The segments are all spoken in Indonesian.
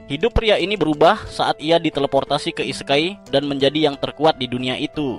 Hidup pria ini berubah saat ia diteleportasi ke isekai dan menjadi yang terkuat di dunia itu.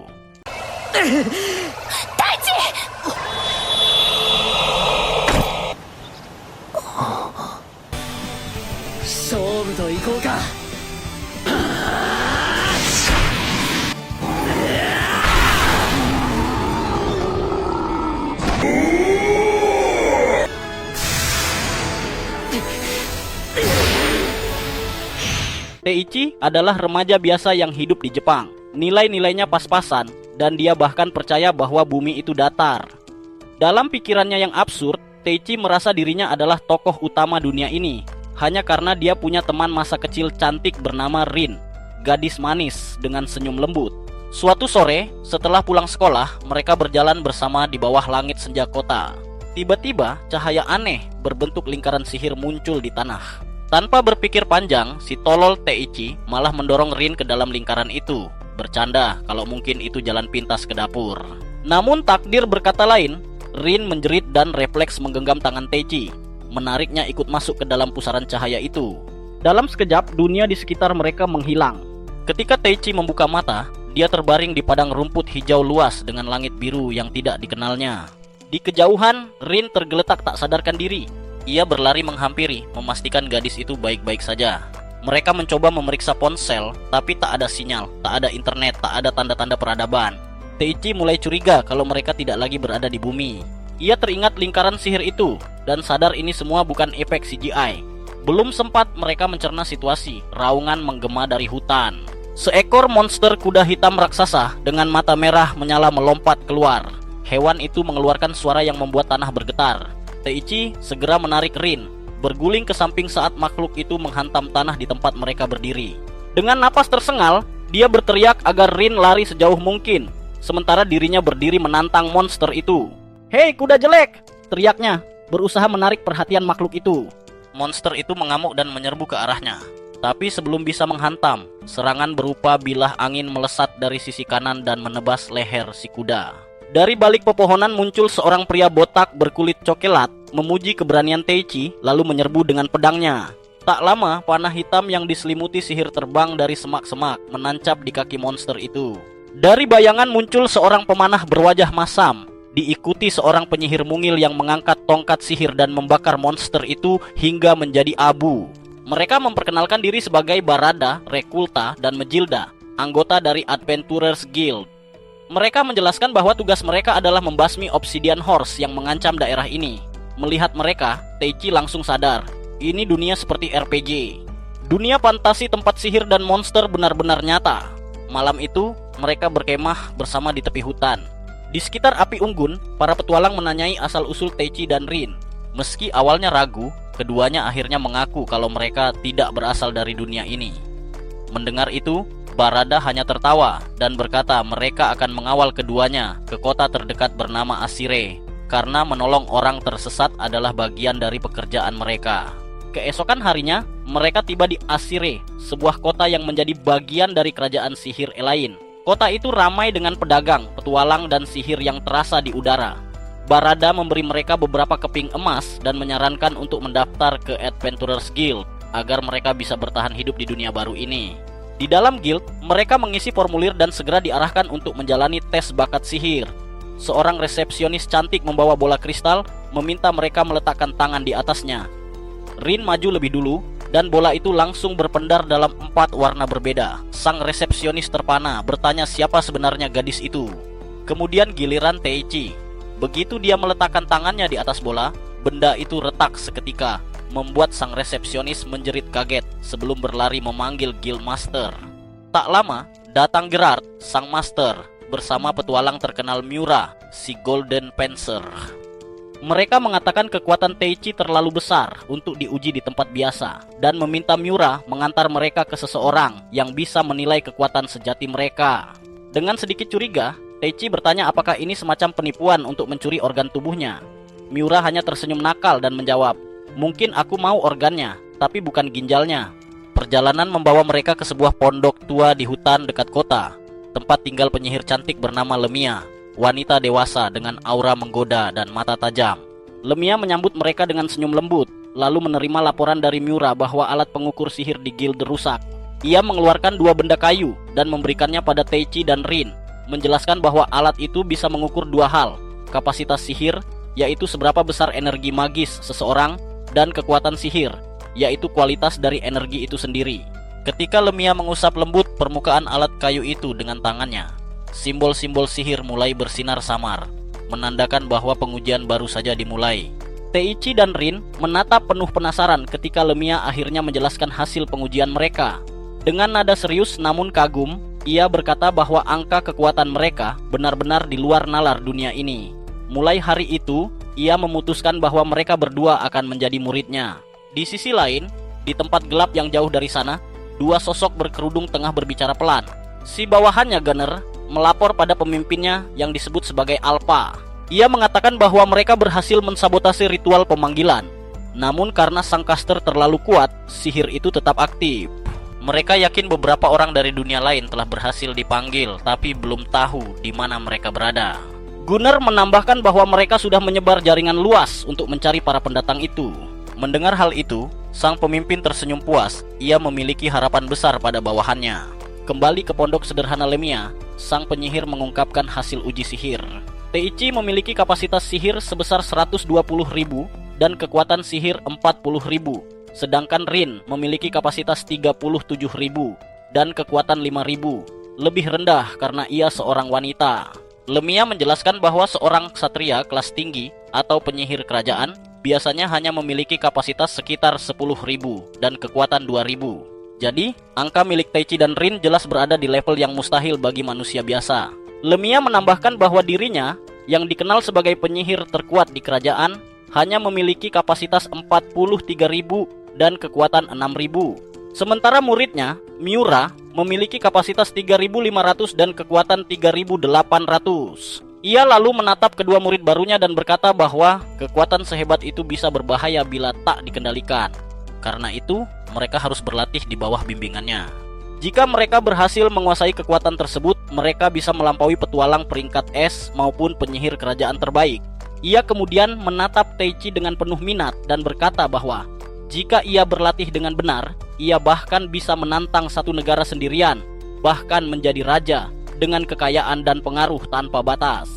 Teichi adalah remaja biasa yang hidup di Jepang. Nilai-nilainya pas-pasan, dan dia bahkan percaya bahwa bumi itu datar. Dalam pikirannya yang absurd, Teichi merasa dirinya adalah tokoh utama dunia ini, hanya karena dia punya teman masa kecil cantik bernama Rin, gadis manis dengan senyum lembut. Suatu sore, setelah pulang sekolah, mereka berjalan bersama di bawah langit senja kota. Tiba-tiba, cahaya aneh berbentuk lingkaran sihir muncul di tanah. Tanpa berpikir panjang, si tolol Teichi malah mendorong Rin ke dalam lingkaran itu, bercanda kalau mungkin itu jalan pintas ke dapur. Namun takdir berkata lain, Rin menjerit dan refleks menggenggam tangan Teichi, menariknya ikut masuk ke dalam pusaran cahaya itu. Dalam sekejap, dunia di sekitar mereka menghilang. Ketika Teichi membuka mata, dia terbaring di padang rumput hijau luas dengan langit biru yang tidak dikenalnya. Di kejauhan, Rin tergeletak tak sadarkan diri. Ia berlari menghampiri, memastikan gadis itu baik-baik saja. Mereka mencoba memeriksa ponsel, tapi tak ada sinyal, tak ada internet, tak ada tanda-tanda peradaban. Teichi mulai curiga kalau mereka tidak lagi berada di bumi. Ia teringat lingkaran sihir itu, dan sadar ini semua bukan efek CGI. Belum sempat mereka mencerna situasi, raungan menggema dari hutan. Seekor monster kuda hitam raksasa dengan mata merah menyala melompat keluar. Hewan itu mengeluarkan suara yang membuat tanah bergetar. Teichi segera menarik Rin, berguling ke samping saat makhluk itu menghantam tanah di tempat mereka berdiri. Dengan napas tersengal, dia berteriak agar Rin lari sejauh mungkin, sementara dirinya berdiri menantang monster itu. "Hei kuda jelek!" teriaknya, berusaha menarik perhatian makhluk itu. Monster itu mengamuk dan menyerbu ke arahnya. Tapi sebelum bisa menghantam, serangan berupa bilah angin melesat dari sisi kanan dan menebas leher si kuda. Dari balik pepohonan muncul seorang pria botak berkulit coklat, memuji keberanian Teichi, lalu menyerbu dengan pedangnya. Tak lama, panah hitam yang diselimuti sihir terbang dari semak-semak, menancap di kaki monster itu. Dari bayangan muncul seorang pemanah berwajah masam, diikuti seorang penyihir mungil yang mengangkat tongkat sihir dan membakar monster itu hingga menjadi abu. Mereka memperkenalkan diri sebagai Barada, Rekulta, dan Megilda, anggota dari Adventurers Guild. Mereka menjelaskan bahwa tugas mereka adalah membasmi Obsidian Horse yang mengancam daerah ini. Melihat mereka, Teichi langsung sadar, ini dunia seperti RPG. Dunia fantasi tempat sihir dan monster benar-benar nyata. Malam itu, mereka berkemah bersama di tepi hutan. Di sekitar api unggun, para petualang menanyai asal-usul Teichi dan Rin. Meski awalnya ragu, keduanya akhirnya mengaku kalau mereka tidak berasal dari dunia ini. Mendengar itu, Barada hanya tertawa dan berkata mereka akan mengawal keduanya ke kota terdekat bernama Asire, karena menolong orang tersesat adalah bagian dari pekerjaan mereka. Keesokan harinya, mereka tiba di Asire, sebuah kota yang menjadi bagian dari kerajaan sihir Elaine. Kota itu ramai dengan pedagang, petualang, dan sihir yang terasa di udara. Barada memberi mereka beberapa keping emas dan menyarankan untuk mendaftar ke Adventurers Guild agar mereka bisa bertahan hidup di dunia baru ini. Di dalam guild, mereka mengisi formulir dan segera diarahkan untuk menjalani tes bakat sihir. Seorang resepsionis cantik membawa bola kristal, meminta mereka meletakkan tangan di atasnya. Rin maju lebih dulu, dan bola itu langsung berpendar dalam 4 warna berbeda. Sang resepsionis terpana, bertanya siapa sebenarnya gadis itu. Kemudian giliran Teichi. Begitu dia meletakkan tangannya di atas bola, benda itu retak seketika, membuat sang resepsionis menjerit kaget sebelum berlari memanggil guild master. Tak lama, datang Gerard, sang master, bersama petualang terkenal Miura, si Golden Panzer. Mereka mengatakan kekuatan Teichi terlalu besar untuk diuji di tempat biasa, dan meminta Miura mengantar mereka ke seseorang yang bisa menilai kekuatan sejati mereka. Dengan sedikit curiga, Teichi bertanya apakah ini semacam penipuan untuk mencuri organ tubuhnya. Miura hanya tersenyum nakal dan menjawab, "Mungkin aku mau organnya, tapi bukan ginjalnya." Perjalanan membawa mereka ke sebuah pondok tua di hutan dekat kota, tempat tinggal penyihir cantik bernama Lemia, wanita dewasa dengan aura menggoda dan mata tajam. Lemia menyambut mereka dengan senyum lembut, lalu menerima laporan dari Miura bahwa alat pengukur sihir di guild rusak. Ia mengeluarkan dua benda kayu dan memberikannya pada Teichi dan Rin, menjelaskan bahwa alat itu bisa mengukur dua hal, kapasitas sihir, yaitu seberapa besar energi magis seseorang, dan kekuatan sihir, yaitu kualitas dari energi itu sendiri. Ketika Lemia mengusap lembut permukaan alat kayu itu dengan tangannya, simbol-simbol sihir mulai bersinar samar, menandakan bahwa pengujian baru saja dimulai. Teichi dan Rin menatap penuh penasaran ketika Lemia akhirnya menjelaskan hasil pengujian mereka. Dengan nada serius namun kagum, ia berkata bahwa angka kekuatan mereka benar-benar di luar nalar dunia ini. Mulai hari itu, ia memutuskan bahwa mereka berdua akan menjadi muridnya. Di sisi lain, di tempat gelap yang jauh dari sana, dua sosok berkerudung tengah berbicara pelan. Si bawahannya, Gunner, melapor pada pemimpinnya yang disebut sebagai Alpha. Ia mengatakan bahwa mereka berhasil mensabotase ritual pemanggilan. Namun karena sang caster terlalu kuat, sihir itu tetap aktif. Mereka yakin beberapa orang dari dunia lain telah berhasil dipanggil, tapi belum tahu di mana mereka berada. Gunner menambahkan bahwa mereka sudah menyebar jaringan luas untuk mencari para pendatang itu. Mendengar hal itu, sang pemimpin tersenyum puas. Ia memiliki harapan besar pada bawahannya. Kembali ke pondok sederhana Lemia, sang penyihir mengungkapkan hasil uji sihir. Teichi memiliki kapasitas sihir sebesar 120.000 dan kekuatan sihir 40.000. Sedangkan Rin memiliki kapasitas 37.000 dan kekuatan 5.000, lebih rendah karena ia seorang wanita. Lemia menjelaskan bahwa seorang ksatria kelas tinggi atau penyihir kerajaan biasanya hanya memiliki kapasitas sekitar 10.000 dan kekuatan 2.000. Jadi, angka milik Teichi dan Rin jelas berada di level yang mustahil bagi manusia biasa. Lemia menambahkan bahwa dirinya, yang dikenal sebagai penyihir terkuat di kerajaan, hanya memiliki kapasitas 43.000 dan kekuatan 6.000. Sementara muridnya, Miura, memiliki kapasitas 3.500 dan kekuatan 3.800. Ia lalu menatap kedua murid barunya dan berkata bahwa kekuatan sehebat itu bisa berbahaya bila tak dikendalikan. Karena itu, mereka harus berlatih di bawah bimbingannya. Jika mereka berhasil menguasai kekuatan tersebut, mereka bisa melampaui petualang peringkat S maupun penyihir kerajaan terbaik. Ia kemudian menatap Teichi dengan penuh minat dan berkata bahwa jika ia berlatih dengan benar, ia bahkan bisa menantang satu negara sendirian, bahkan menjadi raja dengan kekayaan dan pengaruh tanpa batas.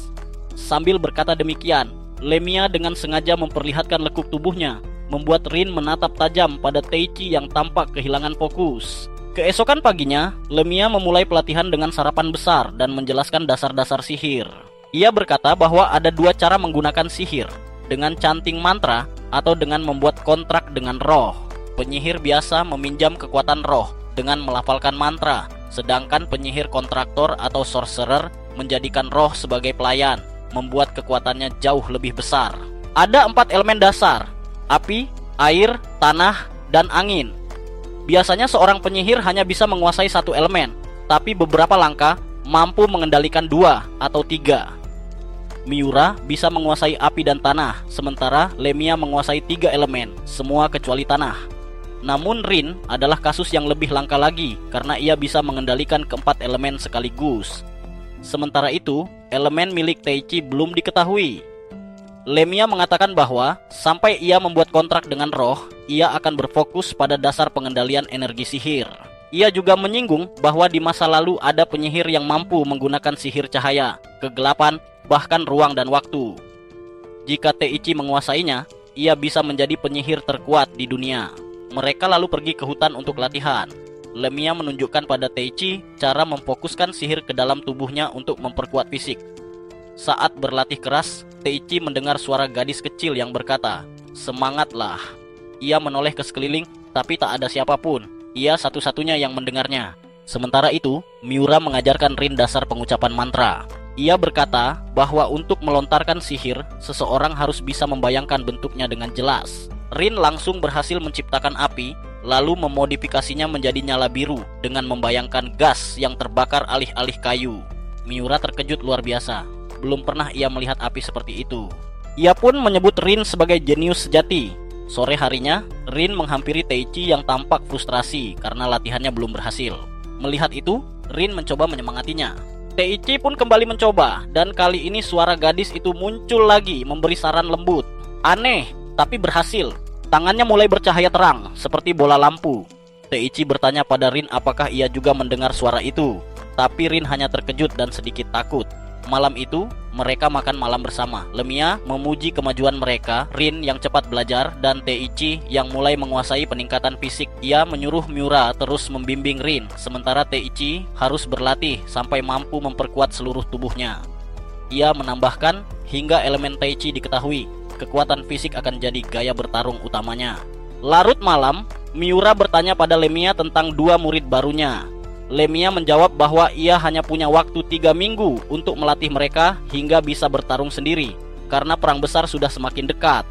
Sambil berkata demikian, Lemia dengan sengaja memperlihatkan lekuk tubuhnya, membuat Rin menatap tajam pada Teichi yang tampak kehilangan fokus. Keesokan paginya, Lemia memulai pelatihan dengan sarapan besar dan menjelaskan dasar-dasar sihir. Ia berkata bahwa ada dua cara menggunakan sihir, dengan chanting mantra atau dengan membuat kontrak dengan roh. Penyihir biasa meminjam kekuatan roh dengan melafalkan mantra, sedangkan penyihir kontraktor atau sorcerer menjadikan roh sebagai pelayan, membuat kekuatannya jauh lebih besar. Ada 4 elemen dasar: api, air, tanah, dan angin. Biasanya seorang penyihir hanya bisa menguasai satu elemen, tapi beberapa langkah mampu mengendalikan 2 atau 3. Miura bisa menguasai api dan tanah, sementara Lemia menguasai 3 elemen, semua kecuali tanah. Namun Rin adalah kasus yang lebih langka lagi, karena ia bisa mengendalikan keempat elemen sekaligus. Sementara itu, elemen milik Teichi belum diketahui. Lemia mengatakan bahwa sampai ia membuat kontrak dengan roh, ia akan berfokus pada dasar pengendalian energi sihir. Ia juga menyinggung bahwa di masa lalu ada penyihir yang mampu menggunakan sihir cahaya, kegelapan, bahkan ruang dan waktu. Jika Teichi menguasainya, ia bisa menjadi penyihir terkuat di dunia. Mereka lalu pergi ke hutan untuk latihan. Lemia menunjukkan pada Teichi cara memfokuskan sihir ke dalam tubuhnya untuk memperkuat fisik. Saat berlatih keras, Teichi mendengar suara gadis kecil yang berkata, "Semangatlah." Ia menoleh ke sekeliling, tapi tak ada siapapun. Ia satu-satunya yang mendengarnya. Sementara itu, Miura mengajarkan Rin dasar pengucapan mantra. Ia berkata bahwa untuk melontarkan sihir, seseorang harus bisa membayangkan bentuknya dengan jelas. Rin langsung berhasil menciptakan api, lalu memodifikasinya menjadi nyala biru dengan membayangkan gas yang terbakar alih-alih kayu. Miura terkejut luar biasa. Belum pernah ia melihat api seperti itu. Ia pun menyebut Rin sebagai jenius sejati. Sore harinya, Rin menghampiri Teichi yang tampak frustrasi karena latihannya belum berhasil. Melihat itu, Rin mencoba menyemangatinya. Teichi pun kembali mencoba, dan kali ini suara gadis itu muncul lagi memberi saran lembut. "Aneh, tapi berhasil. Tangannya mulai bercahaya terang, seperti bola lampu. Teichi bertanya pada Rin apakah ia juga mendengar suara itu. Tapi Rin hanya terkejut dan sedikit takut. Malam itu, mereka makan malam bersama. Lemia memuji kemajuan mereka, Rin yang cepat belajar, dan Teichi yang mulai menguasai peningkatan fisik. Ia menyuruh Miura terus membimbing Rin, sementara Teichi harus berlatih sampai mampu memperkuat seluruh tubuhnya. Ia menambahkan, hingga elemen Teichi diketahui, kekuatan fisik akan jadi gaya bertarung utamanya. Larut malam, Miura bertanya pada Lemia tentang dua murid barunya. Lemia menjawab bahwa ia hanya punya waktu 3 minggu untuk melatih mereka hingga bisa bertarung sendiri, karena perang besar sudah semakin dekat.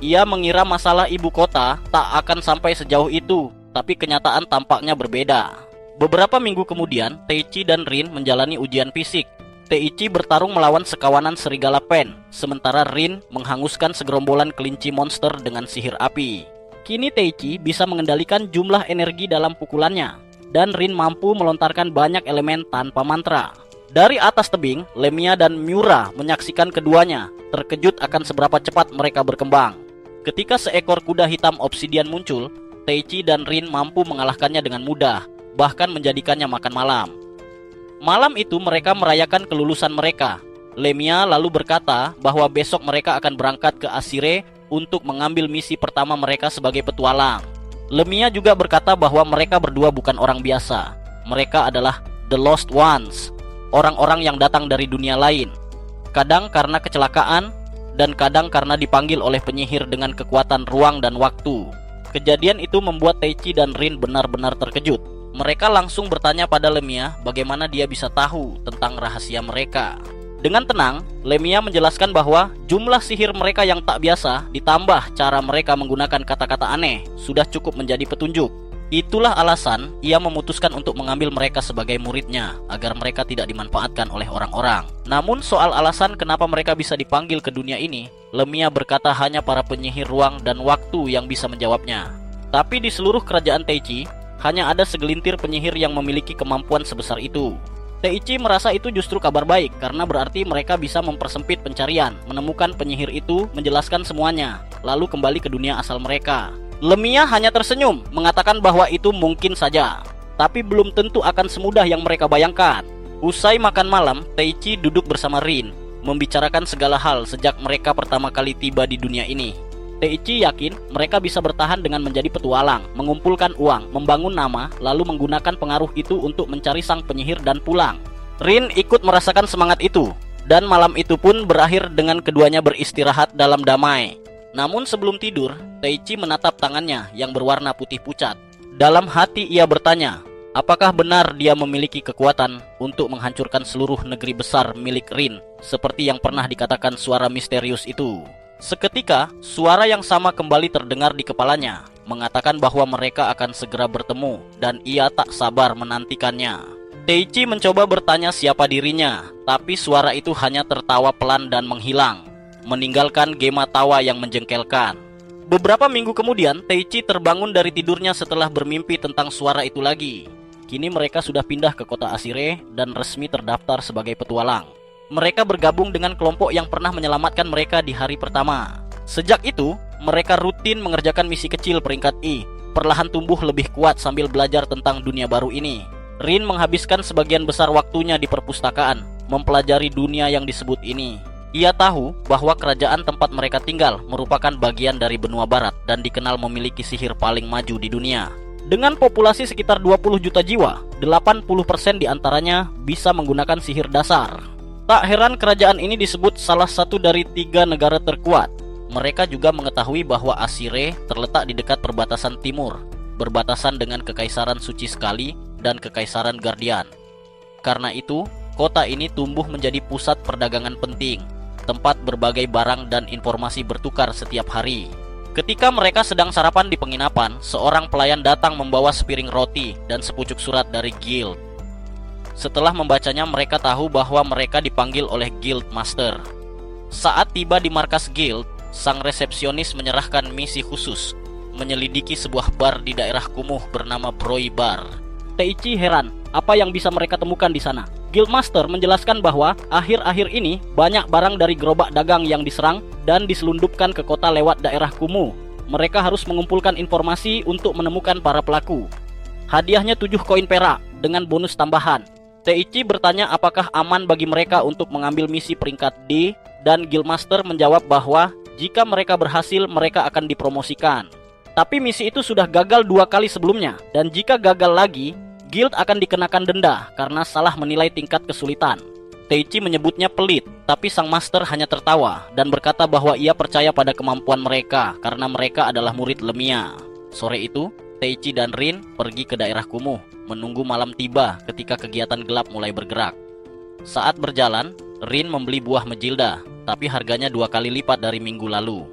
Ia mengira masalah ibu kota tak akan sampai sejauh itu, tapi kenyataan tampaknya berbeda. Beberapa minggu kemudian, Teichi dan Rin menjalani ujian fisik. Teichi bertarung melawan sekawanan serigala pen, sementara Rin menghanguskan segerombolan kelinci monster dengan sihir api. Kini Teichi bisa mengendalikan jumlah energi dalam pukulannya, dan Rin mampu melontarkan banyak elemen tanpa mantra. Dari atas tebing, Lemia dan Miura menyaksikan keduanya, terkejut akan seberapa cepat mereka berkembang. Ketika seekor kuda hitam obsidian muncul, Teichi dan Rin mampu mengalahkannya dengan mudah, bahkan menjadikannya makan malam. Malam itu mereka merayakan kelulusan mereka. Lemia lalu berkata bahwa besok mereka akan berangkat ke Asire untuk mengambil misi pertama mereka sebagai petualang. Lemia juga berkata bahwa mereka berdua bukan orang biasa. Mereka adalah The Lost Ones, orang-orang yang datang dari dunia lain. Kadang karena kecelakaan, dan kadang karena dipanggil oleh penyihir dengan kekuatan ruang dan waktu. Kejadian itu membuat Teichi dan Rin benar-benar terkejut. Mereka langsung bertanya pada Lemia bagaimana dia bisa tahu tentang rahasia mereka. Dengan tenang, Lemia menjelaskan bahwa jumlah sihir mereka yang tak biasa ditambah cara mereka menggunakan kata-kata aneh sudah cukup menjadi petunjuk. Itulah alasan ia memutuskan untuk mengambil mereka sebagai muridnya agar mereka tidak dimanfaatkan oleh orang-orang. Namun soal alasan kenapa mereka bisa dipanggil ke dunia ini, Lemia berkata hanya para penyihir ruang dan waktu yang bisa menjawabnya. Tapi di seluruh kerajaan Teichi, hanya ada segelintir penyihir yang memiliki kemampuan sebesar itu. Teichi merasa itu justru kabar baik karena berarti mereka bisa mempersempit pencarian, menemukan penyihir itu, menjelaskan semuanya, lalu kembali ke dunia asal mereka. Lemia hanya tersenyum, mengatakan bahwa itu mungkin saja, tapi belum tentu akan semudah yang mereka bayangkan. Usai makan malam, Teichi duduk bersama Rin, membicarakan segala hal sejak mereka pertama kali tiba di dunia ini. Teichi yakin mereka bisa bertahan dengan menjadi petualang, mengumpulkan uang, membangun nama, lalu menggunakan pengaruh itu untuk mencari sang penyihir dan pulang. Rin ikut merasakan semangat itu, dan malam itu pun berakhir dengan keduanya beristirahat dalam damai. Namun sebelum tidur, Teichi menatap tangannya yang berwarna putih pucat. Dalam hati ia bertanya, apakah benar dia memiliki kekuatan untuk menghancurkan seluruh negeri besar milik Rin, seperti yang pernah dikatakan suara misterius itu. Seketika, suara yang sama kembali terdengar di kepalanya, mengatakan bahwa mereka akan segera bertemu, dan ia tak sabar menantikannya. Teichi mencoba bertanya siapa dirinya, tapi suara itu hanya tertawa pelan dan menghilang, meninggalkan gema tawa yang menjengkelkan. Beberapa minggu kemudian, Teichi terbangun dari tidurnya setelah bermimpi tentang suara itu lagi. Kini mereka sudah pindah ke kota Asire dan resmi terdaftar sebagai petualang. Mereka bergabung dengan kelompok yang pernah menyelamatkan mereka di hari pertama. Sejak itu, mereka rutin mengerjakan misi kecil peringkat I, perlahan tumbuh lebih kuat sambil belajar tentang dunia baru ini. Rin menghabiskan sebagian besar waktunya di perpustakaan, mempelajari dunia yang disebut ini. Ia tahu bahwa kerajaan tempat mereka tinggal merupakan bagian dari benua barat dan dikenal memiliki sihir paling maju di dunia. Dengan populasi sekitar 20 juta jiwa, 80% diantaranya bisa menggunakan sihir dasar. Tak heran kerajaan ini disebut salah satu dari 3 negara terkuat. Mereka juga mengetahui bahwa Asire terletak di dekat perbatasan timur, berbatasan dengan Kekaisaran Suci Sekali dan Kekaisaran Guardian. Karena itu, kota ini tumbuh menjadi pusat perdagangan penting, tempat berbagai barang dan informasi bertukar setiap hari. Ketika mereka sedang sarapan di penginapan, seorang pelayan datang membawa sepiring roti dan sepucuk surat dari guild. Setelah membacanya, mereka tahu bahwa mereka dipanggil oleh Guild Master. Saat tiba di markas guild, sang resepsionis menyerahkan misi khusus, menyelidiki sebuah bar di daerah kumuh bernama Broi Bar. Teichi heran, apa yang bisa mereka temukan di sana? Guildmaster menjelaskan bahwa akhir-akhir ini banyak barang dari gerobak dagang yang diserang dan diselundupkan ke kota lewat daerah kumuh. mereka harus mengumpulkan informasi untuk menemukan para pelaku. Hadiahnya 7 koin perak dengan bonus tambahan. Teichi bertanya apakah aman bagi mereka untuk mengambil misi peringkat D, dan Guildmaster menjawab bahwa jika mereka berhasil mereka akan dipromosikan. Tapi misi itu sudah gagal 2 kali sebelumnya, dan jika gagal lagi, Guild akan dikenakan denda karena salah menilai tingkat kesulitan. Teichi menyebutnya pelit, tapi sang master hanya tertawa dan berkata bahwa ia percaya pada kemampuan mereka karena mereka adalah murid Lemia. Sore itu, Teichi dan Rin pergi ke daerah kumuh, menunggu malam tiba ketika kegiatan gelap mulai bergerak. Saat berjalan, Rin membeli buah Majilda, tapi harganya 2 kali lipat dari minggu lalu.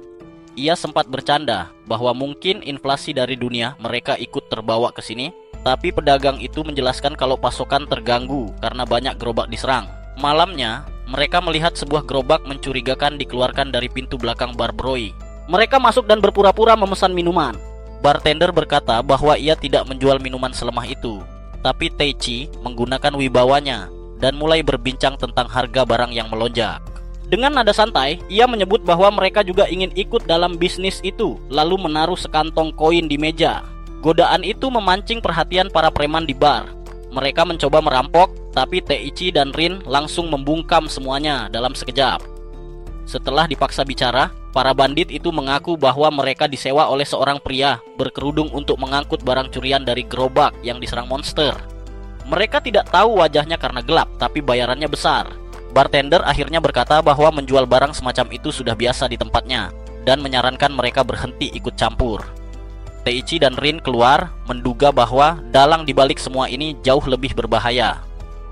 Ia sempat bercanda bahwa mungkin inflasi dari dunia mereka ikut terbawa ke sini, tapi pedagang itu menjelaskan kalau pasokan terganggu karena banyak gerobak diserang. Malamnya, mereka melihat sebuah gerobak mencurigakan dikeluarkan dari pintu belakang bar Broi. Mereka masuk dan berpura-pura memesan minuman. Bartender berkata bahwa ia tidak menjual minuman selemah itu, tapi Teichi menggunakan wibawanya dan mulai berbincang tentang harga barang yang melonjak. Dengan nada santai, ia menyebut bahwa mereka juga ingin ikut dalam bisnis itu, lalu menaruh sekantong koin di meja. Godaan itu memancing perhatian para preman di bar. Mereka mencoba merampok, tapi Teichi dan Rin langsung membungkam semuanya dalam sekejap. Setelah dipaksa bicara, para bandit itu mengaku bahwa mereka disewa oleh seorang pria berkerudung untuk mengangkut barang curian dari gerobak yang diserang monster. Mereka tidak tahu wajahnya karena gelap, tapi bayarannya besar. Bartender akhirnya berkata bahwa menjual barang semacam itu sudah biasa di tempatnya, dan menyarankan mereka berhenti ikut campur. Teichi dan Rin keluar, menduga bahwa dalang dibalik semua ini jauh lebih berbahaya.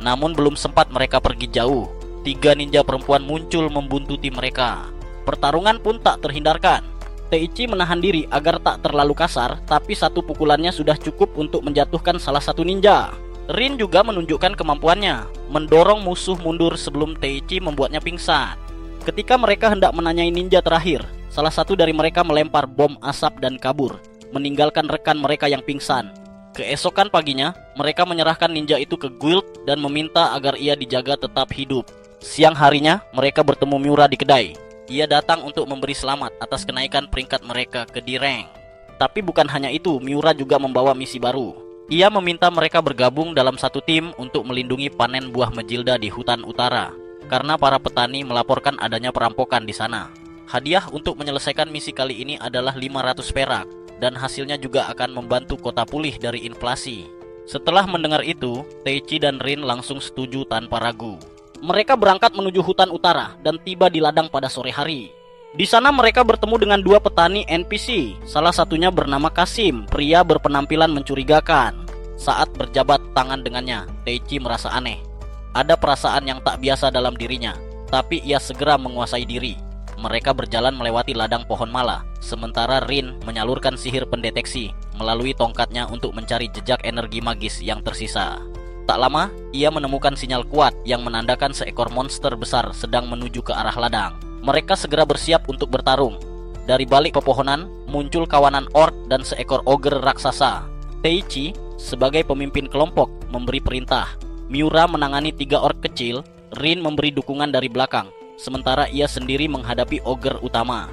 Namun belum sempat mereka pergi jauh, 3 ninja perempuan muncul membuntuti mereka. Pertarungan pun tak terhindarkan. Teichi menahan diri agar tak terlalu kasar, tapi satu pukulannya sudah cukup untuk menjatuhkan salah satu ninja. Rin juga menunjukkan kemampuannya, mendorong musuh mundur sebelum Teichi membuatnya pingsan. Ketika mereka hendak menanyai ninja terakhir, salah satu dari mereka melempar bom asap dan kabur, meninggalkan rekan mereka yang pingsan. Keesokan paginya, mereka menyerahkan ninja itu ke guild dan meminta agar ia dijaga tetap hidup. Siang harinya, mereka bertemu Miura di kedai. Ia datang untuk memberi selamat atas kenaikan peringkat mereka ke D rank. Tapi bukan hanya itu, Miura juga membawa misi baru. Ia meminta mereka bergabung dalam satu tim untuk melindungi panen buah Majilda di hutan utara, karena para petani melaporkan adanya perampokan di sana. Hadiah untuk menyelesaikan misi kali ini adalah 500 perak, dan hasilnya juga akan membantu kota pulih dari inflasi. Setelah mendengar itu, Teichi dan Rin langsung setuju tanpa ragu. Mereka berangkat menuju hutan utara dan tiba di ladang pada sore hari. Di sana mereka bertemu dengan 2 petani NPC, salah satunya bernama Kasim, pria berpenampilan mencurigakan. Saat berjabat tangan dengannya, Teichi merasa aneh. Ada perasaan yang tak biasa dalam dirinya, tapi ia segera menguasai diri. Mereka berjalan melewati ladang pohon mala, sementara Rin menyalurkan sihir pendeteksi melalui tongkatnya untuk mencari jejak energi magis yang tersisa. Tak lama, ia menemukan sinyal kuat yang menandakan seekor monster besar sedang menuju ke arah ladang. Mereka segera bersiap untuk bertarung. Dari balik pepohonan, muncul kawanan orc dan seekor ogre raksasa. Teichi, sebagai pemimpin kelompok, memberi perintah. Miura menangani 3 orc kecil, Rin memberi dukungan dari belakang, sementara ia sendiri menghadapi ogre utama.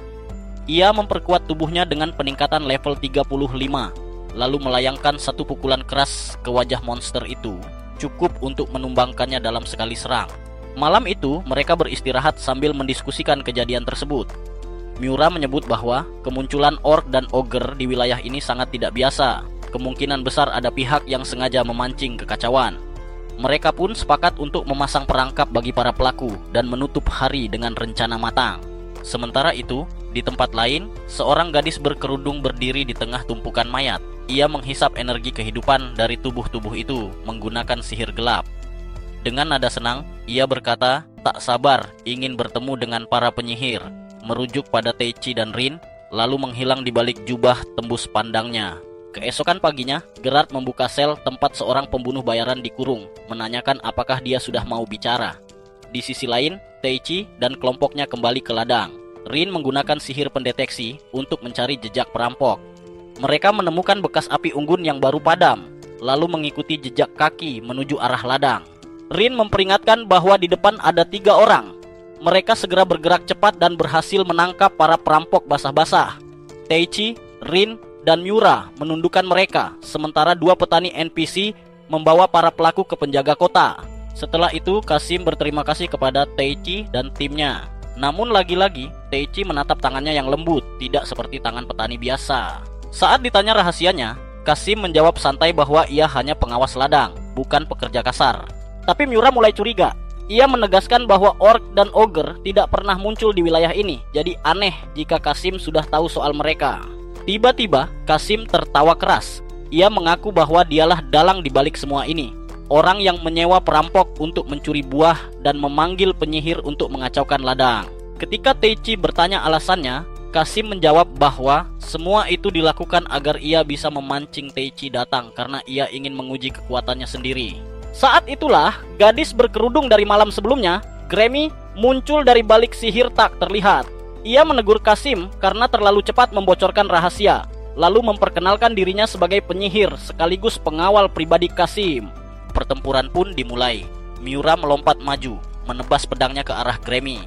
Ia memperkuat tubuhnya dengan peningkatan level 35, lalu melayangkan satu pukulan keras ke wajah monster itu, cukup untuk menumbangkannya dalam sekali serang. Malam itu, mereka beristirahat sambil mendiskusikan kejadian tersebut. Miura menyebut bahwa kemunculan orc dan ogre di wilayah ini sangat tidak biasa. Kemungkinan besar ada pihak yang sengaja memancing kekacauan. Mereka pun sepakat untuk memasang perangkap bagi para pelaku dan menutup hari dengan rencana matang. Sementara itu, di tempat lain, seorang gadis berkerudung berdiri di tengah tumpukan mayat. Ia menghisap energi kehidupan dari tubuh-tubuh itu menggunakan sihir gelap. Dengan nada senang, ia berkata, tak sabar ingin bertemu dengan para penyihir, merujuk pada Teichi dan Rin, lalu menghilang di balik jubah tembus pandangnya. Keesokan paginya, Gerard membuka sel tempat seorang pembunuh bayaran dikurung, menanyakan apakah dia sudah mau bicara. Di sisi lain, Teichi dan kelompoknya kembali ke ladang. Rin menggunakan sihir pendeteksi untuk mencari jejak perampok. Mereka menemukan bekas api unggun yang baru padam, lalu mengikuti jejak kaki menuju arah ladang. Rin memperingatkan bahwa di depan ada 3 orang. Mereka segera bergerak cepat dan berhasil menangkap para perampok basah-basah. Teichi, Rin, dan Miura menundukkan mereka, sementara dua petani NPC membawa para pelaku ke penjaga kota. Setelah itu, Kasim berterima kasih kepada Teichi dan timnya. Namun lagi-lagi, Teichi menatap tangannya yang lembut, tidak seperti tangan petani biasa. Saat ditanya rahasianya, Kasim menjawab santai bahwa ia hanya pengawas ladang, bukan pekerja kasar. Tapi Miura mulai curiga. Ia menegaskan bahwa orc dan ogre tidak pernah muncul di wilayah ini, jadi aneh jika Kasim sudah tahu soal mereka. Tiba-tiba, Kasim tertawa keras. Ia mengaku bahwa dialah dalang di balik semua ini. Orang yang menyewa perampok untuk mencuri buah dan memanggil penyihir untuk mengacaukan ladang. Ketika Teichi bertanya alasannya, Kasim menjawab bahwa semua itu dilakukan agar ia bisa memancing Teichi datang karena ia ingin menguji kekuatannya sendiri. Saat itulah, gadis berkerudung dari malam sebelumnya, Grammy, muncul dari balik sihir tak terlihat. Ia menegur Kasim karena terlalu cepat membocorkan rahasia, lalu memperkenalkan dirinya sebagai penyihir sekaligus pengawal pribadi Kasim. Pertempuran pun dimulai. Miura melompat maju, menebas pedangnya ke arah Grammy.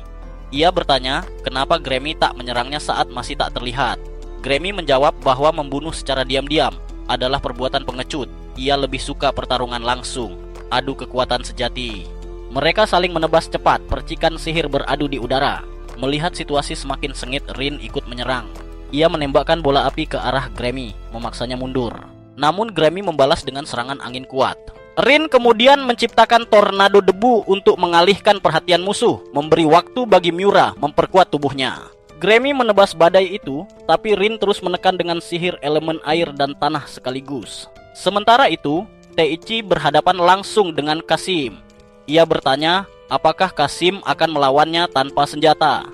Ia bertanya, kenapa Grammy tak menyerangnya saat masih tak terlihat. Grammy menjawab bahwa membunuh secara diam-diam adalah perbuatan pengecut. Ia lebih suka pertarungan langsung, adu kekuatan sejati. Mereka saling menebas cepat, percikan sihir beradu di udara. Melihat situasi semakin sengit, Rin ikut menyerang. Ia menembakkan bola api ke arah Grammy, memaksanya mundur. Namun Grammy membalas dengan serangan angin kuat. Rin kemudian menciptakan tornado debu untuk mengalihkan perhatian musuh, memberi waktu bagi Miura memperkuat tubuhnya. Grammy menebas badai itu, tapi Rin terus menekan dengan sihir elemen air dan tanah sekaligus. Sementara itu, Teichi berhadapan langsung dengan Kasim. Ia bertanya, apakah Kasim akan melawannya tanpa senjata?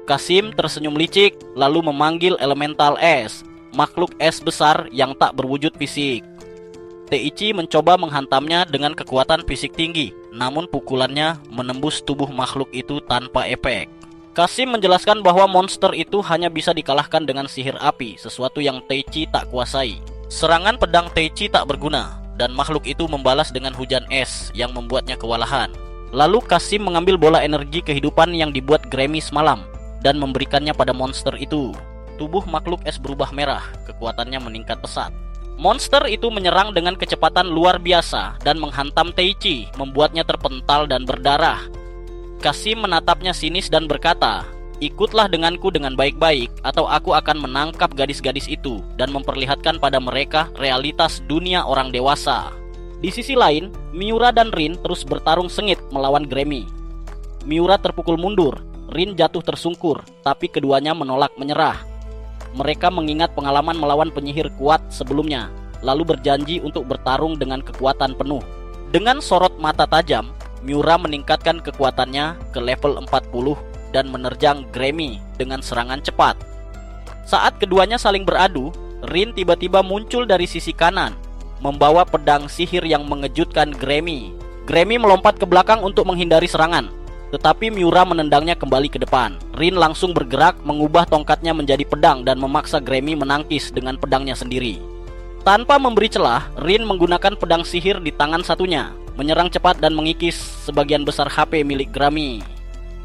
Kasim tersenyum licik, lalu memanggil elemental es, makhluk es besar yang tak berwujud fisik. Teichi mencoba menghantamnya dengan kekuatan fisik tinggi, namun pukulannya menembus tubuh makhluk itu tanpa efek. Kasim menjelaskan bahwa monster itu hanya bisa dikalahkan dengan sihir api, sesuatu yang Teichi tak kuasai. Serangan pedang Teichi tak berguna, dan makhluk itu membalas dengan hujan es yang membuatnya kewalahan. Lalu Kasim mengambil bola energi kehidupan yang dibuat Grammy semalam dan memberikannya pada monster itu. Tubuh makhluk es berubah merah, kekuatannya meningkat pesat. Monster itu menyerang dengan kecepatan luar biasa dan menghantam Teichi, membuatnya terpental dan berdarah. Kasim menatapnya sinis dan berkata, ikutlah denganku dengan baik-baik atau aku akan menangkap gadis-gadis itu dan memperlihatkan pada mereka realitas dunia orang dewasa. Di sisi lain, Miura dan Rin terus bertarung sengit melawan Grammy. Miura terpukul mundur, Rin jatuh tersungkur, tapi keduanya menolak menyerah. Mereka mengingat pengalaman melawan penyihir kuat sebelumnya, lalu berjanji untuk bertarung dengan kekuatan penuh. Dengan sorot mata tajam, Miura meningkatkan kekuatannya ke level 40 dan menerjang Grammy dengan serangan cepat. Saat keduanya saling beradu, Rin tiba-tiba muncul dari sisi kanan, membawa pedang sihir yang mengejutkan Grammy. Grammy melompat ke belakang untuk menghindari serangan, tetapi Miura menendangnya kembali ke depan. Rin langsung bergerak, mengubah tongkatnya menjadi pedang dan memaksa Grammy menangkis dengan pedangnya sendiri. Tanpa memberi celah, Rin menggunakan pedang sihir di tangan satunya, menyerang cepat dan mengikis sebagian besar HP milik Grammy.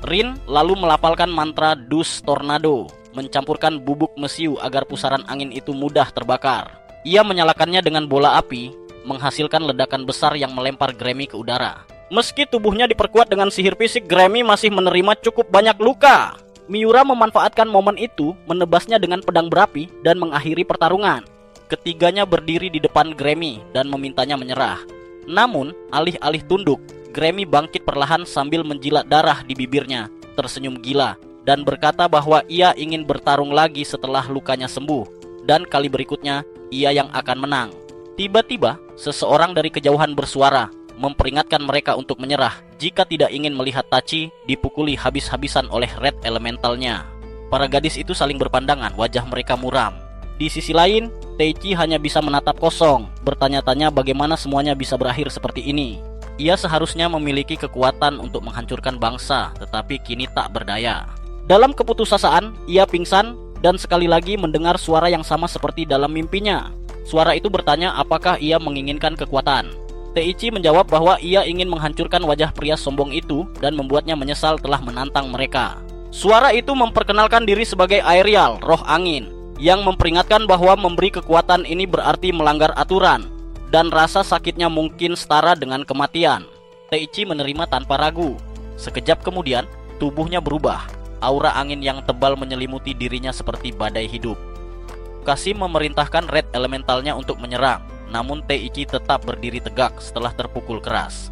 Rin lalu melafalkan mantra Dus Tornado, mencampurkan bubuk mesiu agar pusaran angin itu mudah terbakar. Ia menyalakannya dengan bola api, menghasilkan ledakan besar yang melempar Grammy ke udara. Meski tubuhnya diperkuat dengan sihir fisik, Grammy masih menerima cukup banyak luka. Miura memanfaatkan momen itu, menebasnya dengan pedang berapi dan mengakhiri pertarungan. Ketiganya berdiri di depan Grammy dan memintanya menyerah. Namun, alih-alih tunduk, Grammy bangkit perlahan sambil menjilat darah di bibirnya, tersenyum gila, dan berkata bahwa ia ingin bertarung lagi setelah lukanya sembuh, dan kali berikutnya, ia yang akan menang. Tiba-tiba, seseorang dari kejauhan bersuara, memperingatkan mereka untuk menyerah jika tidak ingin melihat Tachi dipukuli habis-habisan oleh Red Elementalnya. Para gadis itu saling berpandangan, wajah mereka muram. Di sisi lain, Teichi hanya bisa menatap kosong, bertanya-tanya bagaimana semuanya bisa berakhir seperti ini. Ia seharusnya memiliki kekuatan untuk menghancurkan bangsa, tetapi kini tak berdaya. Dalam keputusasaan, ia pingsan dan sekali lagi mendengar suara yang sama seperti dalam mimpinya. Suara itu bertanya apakah ia menginginkan kekuatan. Teichi menjawab bahwa ia ingin menghancurkan wajah pria sombong itu dan membuatnya menyesal telah menantang mereka. Suara itu memperkenalkan diri sebagai Aerial, roh angin. yang memperingatkan bahwa memberi kekuatan ini berarti melanggar aturan dan rasa sakitnya mungkin setara dengan kematian. Teichi menerima tanpa ragu. Sekejap kemudian, tubuhnya berubah. Aura angin yang tebal menyelimuti dirinya seperti badai hidup. Kasim memerintahkan Red Elementalnya untuk menyerang, namun Teichi tetap berdiri tegak setelah terpukul keras.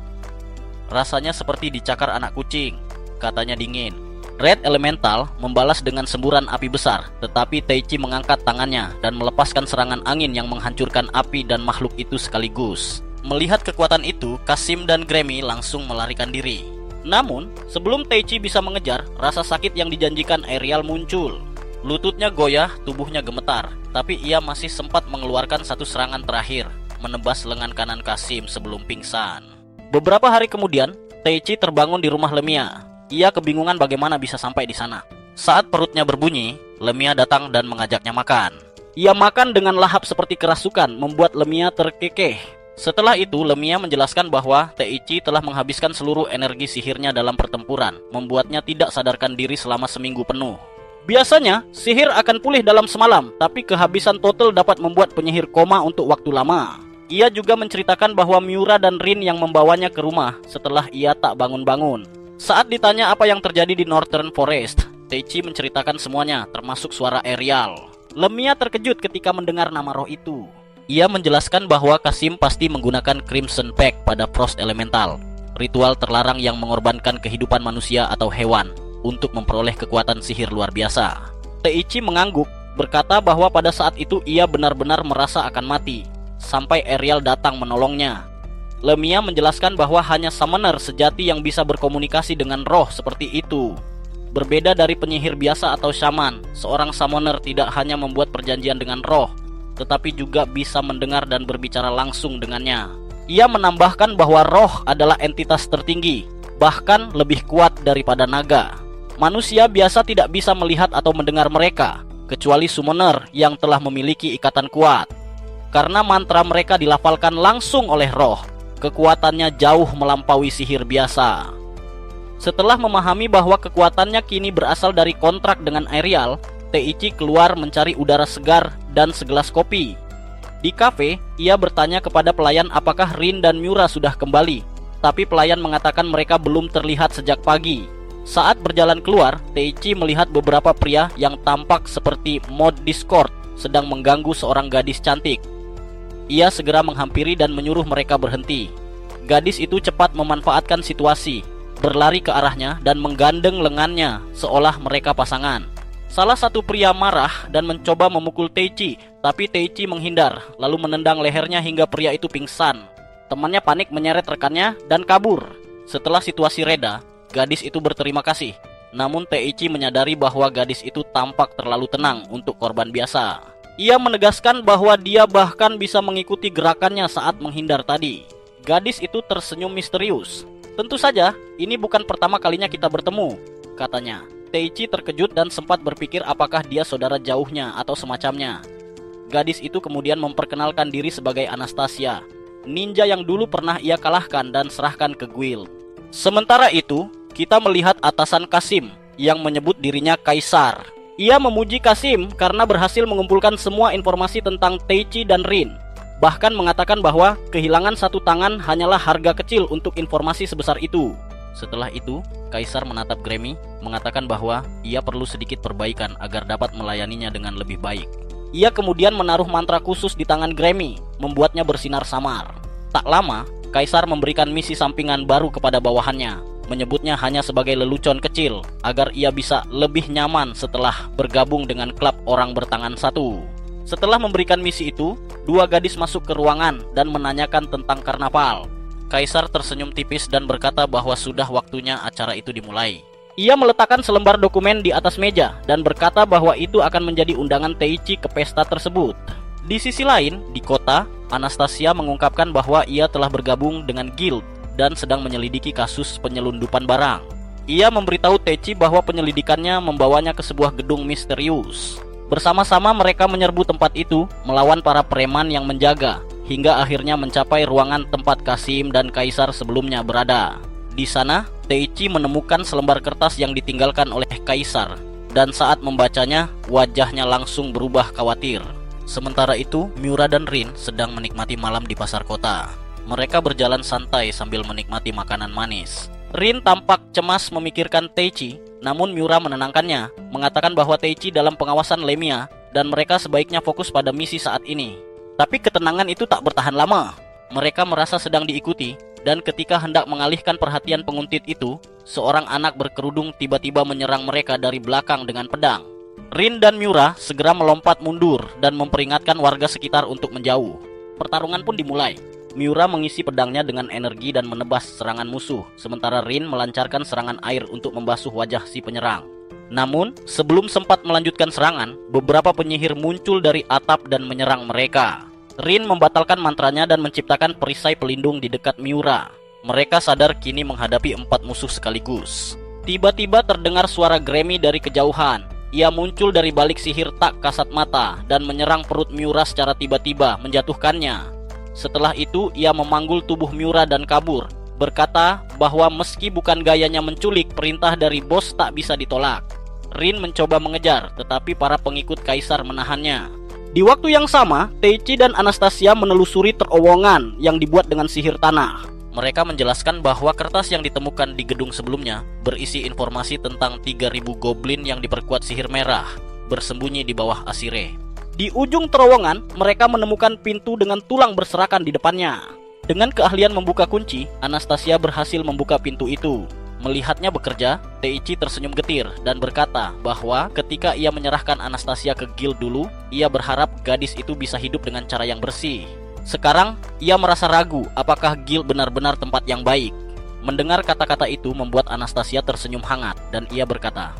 Rasanya seperti dicakar anak kucing, katanya dingin. Red Elemental membalas dengan semburan api besar, tetapi Teichi mengangkat tangannya dan melepaskan serangan angin yang menghancurkan api dan makhluk itu sekaligus. Melihat kekuatan itu, Kasim dan Grammy langsung melarikan diri. Namun, sebelum Teichi bisa mengejar, rasa sakit yang dijanjikan Ariel muncul. Lututnya goyah, tubuhnya gemetar, tapi ia masih sempat mengeluarkan satu serangan terakhir, menebas lengan kanan Kasim sebelum pingsan. Beberapa hari kemudian, Teichi terbangun di rumah Lemia. Ia kebingungan bagaimana bisa sampai di sana. Saat perutnya berbunyi, Lemia datang dan mengajaknya makan. Ia makan dengan lahap seperti kerasukan, membuat Lemia terkekeh. Setelah itu, Lemia menjelaskan bahwa Teichi telah menghabiskan seluruh energi sihirnya dalam pertempuran, membuatnya tidak sadarkan diri selama seminggu penuh. Biasanya, sihir akan pulih dalam semalam, tapi kehabisan total dapat membuat penyihir koma untuk waktu lama. Ia juga menceritakan bahwa Miura dan Rin yang membawanya ke rumah setelah ia tak bangun-bangun. Saat ditanya apa yang terjadi di Northern Forest, Teichi menceritakan semuanya, termasuk suara Ariel. Lemia terkejut ketika mendengar nama roh itu. Ia menjelaskan bahwa Kasim pasti menggunakan Crimson Pact pada Frost Elemental, ritual terlarang yang mengorbankan kehidupan manusia atau hewan untuk memperoleh kekuatan sihir luar biasa. Teichi mengangguk, berkata bahwa pada saat itu ia benar-benar merasa akan mati, sampai Ariel datang menolongnya. Lemia menjelaskan bahwa hanya summoner sejati yang bisa berkomunikasi dengan roh seperti itu. Berbeda dari penyihir biasa atau shaman, seorang summoner tidak hanya membuat perjanjian dengan roh, tetapi juga bisa mendengar dan berbicara langsung dengannya. Ia menambahkan bahwa roh adalah entitas tertinggi, bahkan lebih kuat daripada naga. Manusia biasa tidak bisa melihat atau mendengar mereka, kecuali summoner yang telah memiliki ikatan kuat. Karena mantra mereka dilafalkan langsung oleh roh, kekuatannya jauh melampaui sihir biasa. Setelah memahami bahwa kekuatannya kini berasal dari kontrak dengan Ariel, Teichi keluar mencari udara segar dan segelas kopi. Di kafe, ia bertanya kepada pelayan apakah Rin dan Miura sudah kembali, tapi pelayan mengatakan mereka belum terlihat sejak pagi. Saat berjalan keluar, Teichi melihat beberapa pria yang tampak seperti mod Discord sedang mengganggu seorang gadis cantik. Ia segera menghampiri dan menyuruh mereka berhenti. Gadis itu cepat memanfaatkan situasi, berlari ke arahnya dan menggandeng lengannya seolah mereka pasangan. Salah satu pria marah dan mencoba memukul Teichi, tapi Teichi menghindar, lalu menendang lehernya hingga pria itu pingsan. Temannya panik menyeret rekannya dan kabur. Setelah situasi reda, gadis itu berterima kasih. Namun Teichi menyadari bahwa gadis itu tampak terlalu tenang untuk korban biasa. Ia menegaskan bahwa dia bahkan bisa mengikuti gerakannya saat menghindar tadi. Gadis itu tersenyum misterius. Tentu saja, ini bukan pertama kalinya kita bertemu, katanya. Teichi terkejut dan sempat berpikir apakah dia saudara jauhnya atau semacamnya. Gadis itu kemudian memperkenalkan diri sebagai Anastasia, ninja yang dulu pernah ia kalahkan dan serahkan ke guild. Sementara itu, kita melihat atasan Kasim yang menyebut dirinya Kaisar. Ia memuji Kasim karena berhasil mengumpulkan semua informasi tentang Teichi dan Rin. Bahkan mengatakan bahwa kehilangan satu tangan hanyalah harga kecil untuk informasi sebesar itu. Setelah itu, Kaisar menatap Grammy, mengatakan bahwa ia perlu sedikit perbaikan agar dapat melayaninya dengan lebih baik. Ia kemudian menaruh mantra khusus di tangan Grammy, membuatnya bersinar samar. Tak lama, Kaisar memberikan misi sampingan baru kepada bawahannya, menyebutnya hanya sebagai lelucon kecil agar ia bisa lebih nyaman setelah bergabung dengan klub orang bertangan satu. Setelah memberikan misi itu, dua gadis masuk ke ruangan dan menanyakan tentang karnaval. Kaisar tersenyum tipis dan berkata bahwa sudah waktunya acara itu dimulai. Ia meletakkan selembar dokumen di atas meja dan berkata bahwa itu akan menjadi undangan Teichi ke pesta tersebut. Di sisi lain, di kota, Anastasia mengungkapkan bahwa ia telah bergabung dengan guild dan sedang menyelidiki kasus penyelundupan barang. Ia memberitahu Teichi bahwa penyelidikannya membawanya ke sebuah gedung misterius. Bersama-sama mereka menyerbu tempat itu, melawan para preman yang menjaga, hingga akhirnya mencapai ruangan tempat Kasim dan Kaisar sebelumnya berada. Di sana, Teichi menemukan selembar kertas yang ditinggalkan oleh Kaisar. dan saat membacanya, wajahnya langsung berubah khawatir. Sementara itu, Miura dan Rin sedang menikmati malam di pasar kota. Mereka berjalan santai sambil menikmati makanan manis. Rin tampak cemas memikirkan Teichi, namun Miura menenangkannya, mengatakan bahwa Teichi dalam pengawasan Lemia dan mereka sebaiknya fokus pada misi saat ini. Tapi ketenangan itu tak bertahan lama. Mereka merasa sedang diikuti, dan ketika hendak mengalihkan perhatian penguntit itu, seorang anak berkerudung tiba-tiba menyerang mereka dari belakang dengan pedang. Rin dan Miura segera melompat mundur dan memperingatkan warga sekitar untuk menjauh. Pertarungan pun dimulai. Miura mengisi pedangnya dengan energi dan menebas serangan musuh, sementara Rin melancarkan serangan air untuk membasuh wajah si penyerang. Namun, sebelum sempat melanjutkan serangan, beberapa penyihir muncul dari atap dan menyerang mereka. Rin membatalkan mantranya dan menciptakan perisai pelindung di dekat Miura. Mereka sadar kini menghadapi 4 musuh sekaligus. Tiba-tiba terdengar suara Grammy dari kejauhan. Ia muncul dari balik sihir tak kasat mata dan menyerang perut Miura secara tiba-tiba, menjatuhkannya. Setelah itu, ia memanggul tubuh Miura dan kabur, berkata bahwa meski bukan gayanya menculik, perintah dari bos tak bisa ditolak. Rin mencoba mengejar, tetapi para pengikut kaisar menahannya. Di waktu yang sama, Teichi dan Anastasia menelusuri terowongan yang dibuat dengan sihir tanah. Mereka menjelaskan bahwa kertas yang ditemukan di gedung sebelumnya berisi informasi tentang 3.000 goblin yang diperkuat sihir merah, bersembunyi di bawah Asire. Di ujung terowongan, mereka menemukan pintu dengan tulang berserakan di depannya. Dengan keahlian membuka kunci, Anastasia berhasil membuka pintu itu. Melihatnya bekerja, Teichi tersenyum getir dan berkata bahwa ketika ia menyerahkan Anastasia ke guild dulu, ia berharap gadis itu bisa hidup dengan cara yang bersih. Sekarang, ia merasa ragu apakah guild benar-benar tempat yang baik. Mendengar kata-kata itu membuat Anastasia tersenyum hangat dan ia berkata,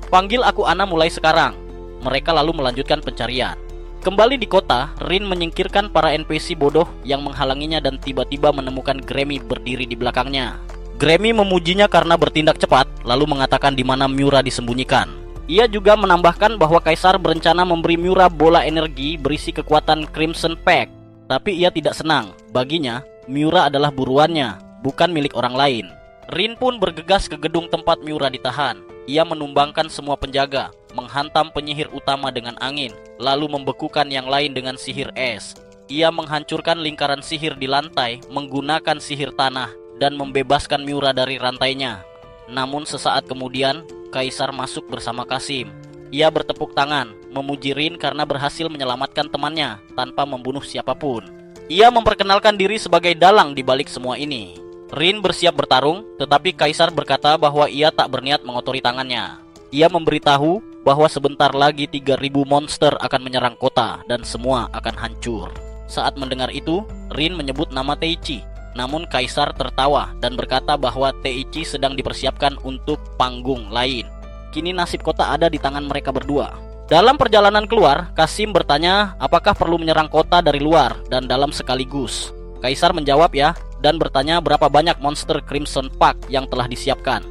"Panggil aku Ana mulai sekarang." Mereka lalu melanjutkan pencarian. Kembali di kota, Rin menyingkirkan para NPC bodoh yang menghalanginya dan tiba-tiba menemukan Grammy berdiri di belakangnya. Grammy memujinya karena bertindak cepat, lalu mengatakan di mana Miura disembunyikan. Ia juga menambahkan bahwa Kaisar berencana memberi Miura bola energi berisi kekuatan Crimson Pact. Tapi ia tidak senang. Baginya, Miura adalah buruannya, bukan milik orang lain. Rin pun bergegas ke gedung tempat Miura ditahan. Ia menumbangkan semua penjaga, menghantam penyihir utama dengan angin, lalu membekukan yang lain dengan sihir es. Ia menghancurkan lingkaran sihir di lantai menggunakan sihir tanah dan membebaskan Miura dari rantainya. Namun sesaat kemudian, Kaisar masuk bersama Kasim. Ia bertepuk tangan, memuji Rin karena berhasil menyelamatkan temannya tanpa membunuh siapapun. Ia memperkenalkan diri sebagai dalang di balik semua ini. Rin bersiap bertarung, tetapi Kaisar berkata bahwa ia tak berniat mengotori tangannya. Ia memberitahu bahwa sebentar lagi 3.000 monster akan menyerang kota dan semua akan hancur. Saat mendengar itu, Rin menyebut nama Teichi. Namun Kaisar tertawa dan berkata bahwa Teichi sedang dipersiapkan untuk panggung lain. Kini nasib kota ada di tangan mereka berdua. Dalam perjalanan keluar, Kasim bertanya apakah perlu menyerang kota dari luar dan dalam sekaligus. Kaisar menjawab ya, dan bertanya berapa banyak monster Crimson Pact yang telah disiapkan.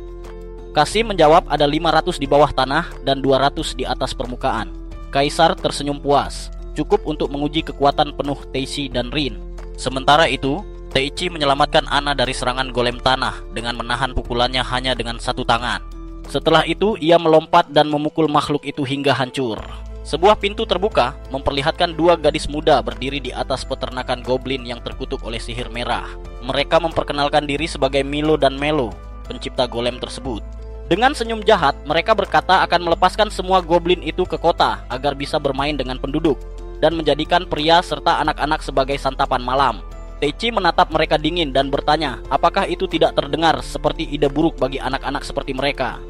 Kasim menjawab ada 500 di bawah tanah dan 200 di atas permukaan. Kaisar tersenyum puas, cukup untuk menguji kekuatan penuh Teichi dan Rin. Sementara itu, Teichi menyelamatkan Ana dari serangan golem tanah dengan menahan pukulannya hanya dengan satu tangan. Setelah itu, ia melompat dan memukul makhluk itu hingga hancur. Sebuah pintu terbuka, memperlihatkan 2 gadis muda berdiri di atas peternakan goblin yang terkutuk oleh sihir merah. Mereka memperkenalkan diri sebagai Milo dan Melo, pencipta golem tersebut. Dengan senyum jahat, mereka berkata akan melepaskan semua goblin itu ke kota agar bisa bermain dengan penduduk dan menjadikan pria serta anak-anak sebagai santapan malam. Teichi menatap mereka dingin dan bertanya apakah itu tidak terdengar seperti ide buruk bagi anak-anak seperti mereka.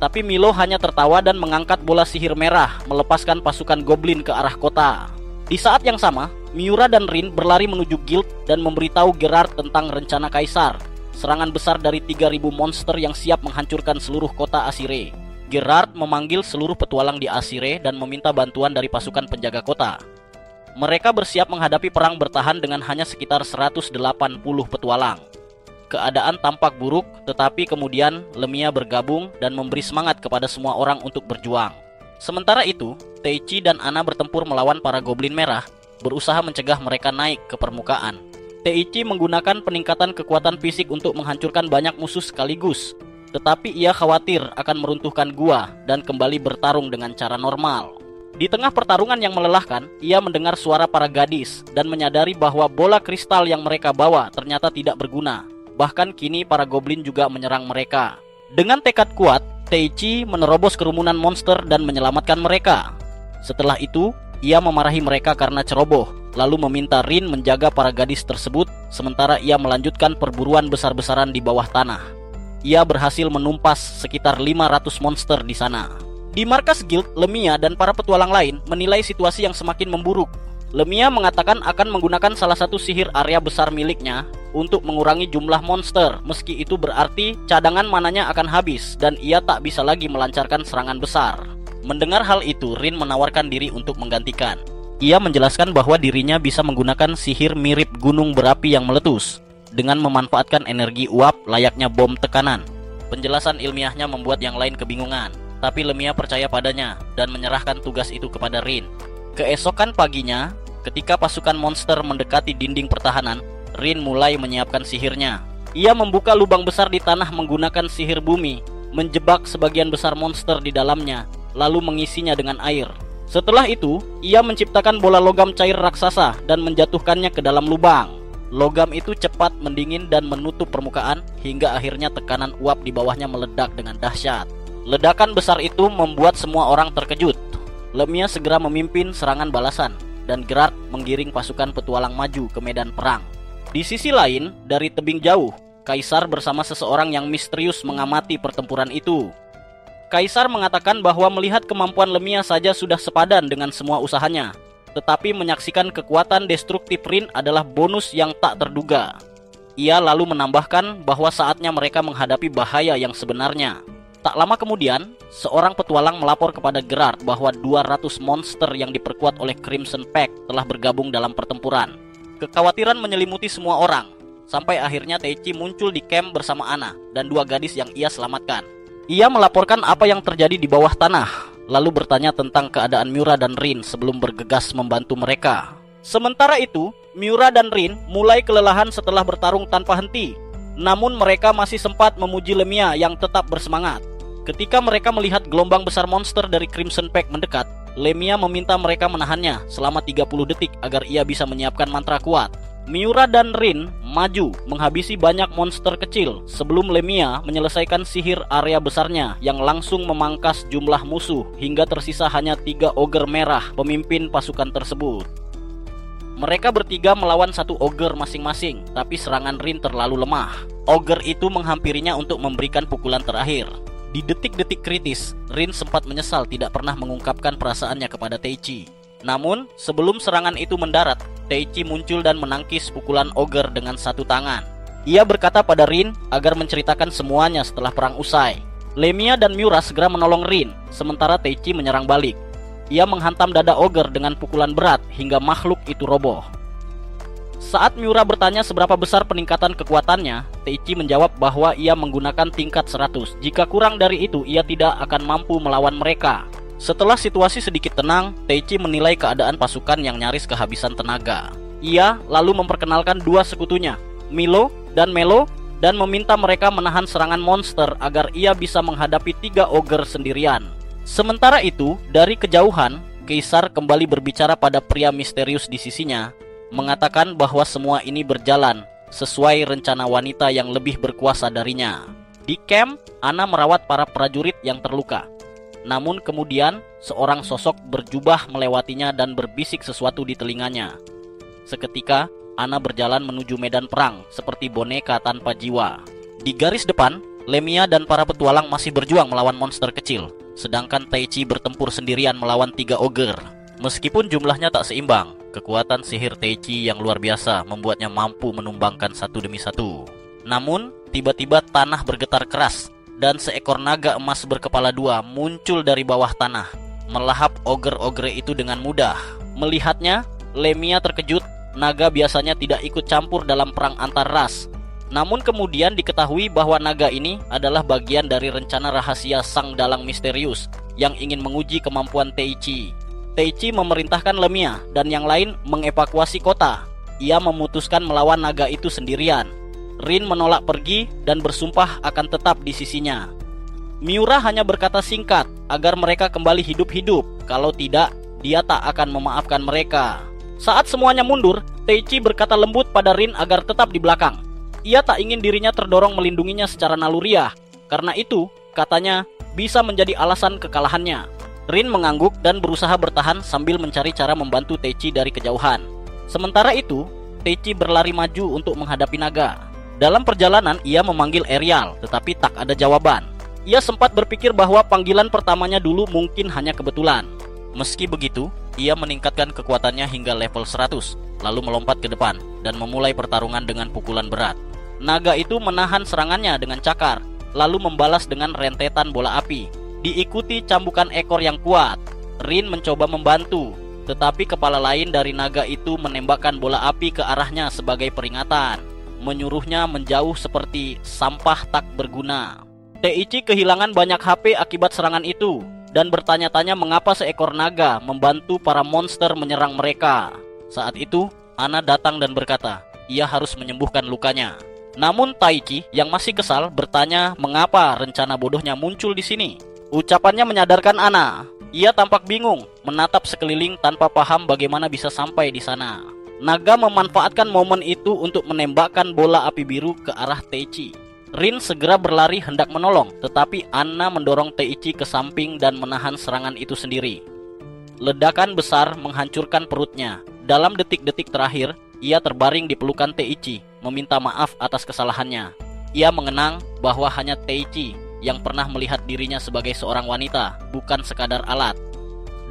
Tapi Milo hanya tertawa dan mengangkat bola sihir merah, melepaskan pasukan goblin ke arah kota. Di saat yang sama, Miura dan Rin berlari menuju guild dan memberitahu Gerard tentang rencana Kaisar. Serangan besar dari 3.000 monster yang siap menghancurkan seluruh kota Asire. Gerard memanggil seluruh petualang di Asire dan meminta bantuan dari pasukan penjaga kota. Mereka bersiap menghadapi perang bertahan dengan hanya sekitar 180 petualang. Keadaan tampak buruk, tetapi kemudian Lemia bergabung dan memberi semangat kepada semua orang untuk berjuang. Sementara itu, Teichi dan Ana bertempur melawan para goblin merah, berusaha mencegah mereka naik ke permukaan. Teichi menggunakan peningkatan kekuatan fisik untuk menghancurkan banyak musuh sekaligus. tetapi ia khawatir akan meruntuhkan gua dan kembali bertarung dengan cara normal. Di tengah pertarungan yang melelahkan, ia mendengar suara para gadis dan menyadari bahwa bola kristal yang mereka bawa ternyata tidak berguna. Bahkan kini para goblin juga menyerang mereka. Dengan tekad kuat, Teichi menerobos kerumunan monster dan menyelamatkan mereka. Setelah itu, ia memarahi mereka karena ceroboh, lalu meminta Rin menjaga para gadis tersebut, sementara ia melanjutkan perburuan besar-besaran di bawah tanah. Ia berhasil menumpas sekitar 500 monster di sana. Di markas guild, Lemia dan para petualang lain menilai situasi yang semakin memburuk. Lemia mengatakan akan menggunakan salah satu sihir area besar miliknya untuk mengurangi jumlah monster, meski itu berarti cadangan mananya akan habis dan ia tak bisa lagi melancarkan serangan besar. Mendengar hal itu, Rin menawarkan diri untuk menggantikan. Ia menjelaskan bahwa dirinya bisa menggunakan sihir mirip gunung berapi yang meletus dengan memanfaatkan energi uap layaknya bom tekanan. Penjelasan ilmiahnya membuat yang lain kebingungan, tapi Lemia percaya padanya dan menyerahkan tugas itu kepada Rin. Keesokan paginya, ketika pasukan monster mendekati dinding pertahanan, Rin mulai menyiapkan sihirnya. Ia membuka lubang besar di tanah menggunakan sihir bumi, menjebak sebagian besar monster di dalamnya, lalu mengisinya dengan air. Setelah itu, ia menciptakan bola logam cair raksasa dan menjatuhkannya ke dalam lubang. Logam itu cepat mendingin dan menutup permukaan hingga akhirnya tekanan uap di bawahnya meledak dengan dahsyat. Ledakan besar itu membuat semua orang terkejut. Lemia segera memimpin serangan balasan dan Gerard menggiring pasukan petualang maju ke medan perang. Di sisi lain, dari tebing jauh, Kaisar bersama seseorang yang misterius mengamati pertempuran itu. Kaisar mengatakan bahwa melihat kemampuan Lemia saja sudah sepadan dengan semua usahanya, tetapi menyaksikan kekuatan destruktif Rin adalah bonus yang tak terduga. Ia lalu menambahkan bahwa saatnya mereka menghadapi bahaya yang sebenarnya. Tak lama kemudian, seorang petualang melapor kepada Gerard bahwa 200 monster yang diperkuat oleh Crimson Pact telah bergabung dalam pertempuran. Kekhawatiran menyelimuti semua orang, sampai akhirnya Teichi muncul di camp bersama Ana dan dua gadis yang ia selamatkan. Ia melaporkan apa yang terjadi di bawah tanah, lalu bertanya tentang keadaan Miura dan Rin sebelum bergegas membantu mereka. Sementara itu, Miura dan Rin mulai kelelahan setelah bertarung tanpa henti. Namun mereka masih sempat memuji Lemia yang tetap bersemangat. Ketika mereka melihat gelombang besar monster dari Crimson Pact mendekat, Lemia meminta mereka menahannya selama 30 detik agar ia bisa menyiapkan mantra kuat. Miura dan Rin maju menghabisi banyak monster kecil sebelum Lemia menyelesaikan sihir area besarnya yang langsung memangkas jumlah musuh hingga tersisa hanya 3 ogre merah pemimpin pasukan tersebut. Mereka bertiga melawan satu ogre masing-masing, tapi serangan Rin terlalu lemah. Ogre itu menghampirinya untuk memberikan pukulan terakhir. Di detik-detik kritis, Rin sempat menyesal tidak pernah mengungkapkan perasaannya kepada Teichi. Namun, sebelum serangan itu mendarat, Teichi muncul dan menangkis pukulan ogre dengan satu tangan. Ia berkata pada Rin agar menceritakan semuanya setelah perang usai. Lemia dan Miura segera menolong Rin, sementara Teichi menyerang balik. Ia menghantam dada ogre dengan pukulan berat hingga makhluk itu roboh. Saat Miura bertanya seberapa besar peningkatan kekuatannya, Teichi menjawab bahwa ia menggunakan tingkat 100. Jika kurang dari itu, ia tidak akan mampu melawan mereka. Setelah situasi sedikit tenang, Teichi menilai keadaan pasukan yang nyaris kehabisan tenaga. Ia lalu memperkenalkan dua sekutunya, Milo dan Melo, dan meminta mereka menahan serangan monster agar ia bisa menghadapi 3 ogre sendirian. Sementara itu, dari kejauhan, Kaisar kembali berbicara pada pria misterius di sisinya, mengatakan bahwa semua ini berjalan sesuai rencana wanita yang lebih berkuasa darinya. Di camp, Ana merawat para prajurit yang terluka. Namun kemudian, seorang sosok berjubah melewatinya dan berbisik sesuatu di telinganya. Seketika, Ana berjalan menuju medan perang seperti boneka tanpa jiwa. Di garis depan, Lemia dan para petualang masih berjuang melawan monster kecil, sedangkan Teichi bertempur sendirian melawan 3 ogre. Meskipun jumlahnya tak seimbang, kekuatan sihir Teichi yang luar biasa membuatnya mampu menumbangkan satu demi satu. Namun, tiba-tiba tanah bergetar keras dan seekor naga emas berkepala 2 muncul dari bawah tanah, melahap ogre-ogre itu dengan mudah. Melihatnya, Lemia terkejut. Naga biasanya tidak ikut campur dalam perang antar ras. Namun kemudian diketahui bahwa naga ini adalah bagian dari rencana rahasia sang dalang misterius yang ingin menguji kemampuan Teichi. Teichi memerintahkan Lemia dan yang lain mengevakuasi kota. Ia memutuskan melawan naga itu sendirian. Rin menolak pergi dan bersumpah akan tetap di sisinya. Miura hanya berkata singkat agar mereka kembali hidup-hidup, kalau tidak, dia tak akan memaafkan mereka. Saat semuanya mundur, Teichi berkata lembut pada Rin agar tetap di belakang. Ia tak ingin dirinya terdorong melindunginya secara naluriah, karena itu, katanya, bisa menjadi alasan kekalahannya. Rin mengangguk dan berusaha bertahan sambil mencari cara membantu Teichi dari kejauhan. Sementara itu, Teichi berlari maju untuk menghadapi naga. Dalam perjalanan, ia memanggil Ariel, tetapi tak ada jawaban. Ia sempat berpikir bahwa panggilan pertamanya dulu mungkin hanya kebetulan. Meski begitu, ia meningkatkan kekuatannya hingga level 100, lalu melompat ke depan dan memulai pertarungan dengan pukulan berat. Naga itu menahan serangannya dengan cakar, lalu membalas dengan rentetan bola api, diikuti cambukan ekor yang kuat. Rin mencoba membantu, tetapi kepala lain dari naga itu menembakkan bola api ke arahnya sebagai peringatan, menyuruhnya menjauh seperti sampah tak berguna. Teichi kehilangan banyak HP akibat serangan itu dan bertanya-tanya mengapa seekor naga membantu para monster menyerang mereka. Saat itu, Ana datang dan berkata, ia harus menyembuhkan lukanya. Namun Taichi yang masih kesal bertanya mengapa rencana bodohnya muncul di sini. Ucapannya menyadarkan Ana. Ia tampak bingung, menatap sekeliling tanpa paham bagaimana bisa sampai di sana. Naga memanfaatkan momen itu untuk menembakkan bola api biru ke arah Teichi. Rin segera berlari hendak menolong, tetapi Anna mendorong Teichi ke samping dan menahan serangan itu sendiri. Ledakan besar menghancurkan perutnya. Dalam detik-detik terakhir, ia terbaring di pelukan Teichi, meminta maaf atas kesalahannya. Ia mengenang bahwa hanya Teichi yang pernah melihat dirinya sebagai seorang wanita, bukan sekadar alat.